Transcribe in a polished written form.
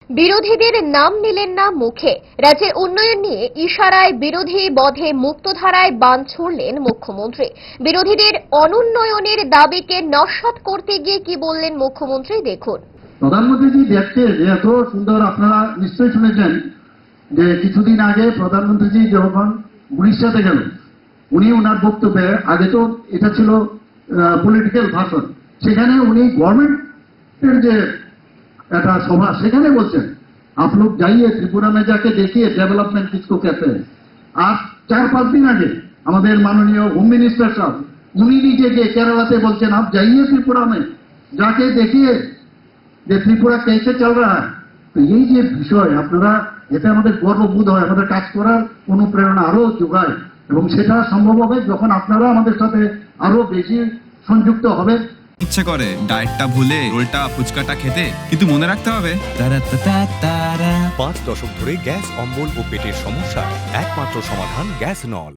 বিরোধীদের নাম নিলেন না মুখে। রাজ্যের উন্নয়ন নিয়ে ইশারায় বিরোধী বধে মুক্তধারায় বান ছুড়লেন মুখ্যমন্ত্রী। বিরোধীদের অনুন্নয়নের দাবিকে নস্যাৎ করতে গিয়ে কি বললেন মুখ্যমন্ত্রী, দেখুন। প্রধানমন্ত্রীজি দেখতে যে এত সুন্দর, আপনারা নিশ্চয়ই শুনেছেন যে কিছুদিন আগে প্রধানমন্ত্রীজি যখন উড়িষ্যাতে গেল, উনি ওনার বক্তব্যে, আগে তো এটা ছিল পলিটিক্যাল ভাষণ, সেখানে উনি গভর্नमेंट যে একটা सभा সেখানে বলছেন आप लोग जाइए त्रिपुरा में जाके देखिए डेवलपमेंट किसको कहते हैं। আর 4-5 दिन আগে আমাদের মাননীয় হোম মিনিস্টার সাহেব উনি নিজে যে কেরালাতে বলছেন आप जाइए त्रिपुरा में जाके देखिए যে ত্রিপুরা कैसे चल रहा है। তো এই যে বিষয়, আপনারা এতে আমাদের গর্ববোধ হয়, আমাদের কাজ করার অনুপ্রেরণা আরো যোগায়, এবং সেটা সম্ভব হবে যখন আপনারা আমাদের সাথে আরো বেশি সংযুক্ত হবে। ইচ্ছে করে ডায়েটটা ভুলে রোলটা ফুচকাটা খেতে, কিন্তু মনে রাখতে হবে 5 দশক ধরে গ্যাস, অম্বল ও পেটের সমস্যা একমাত্র সমাধান গ্যাস নল।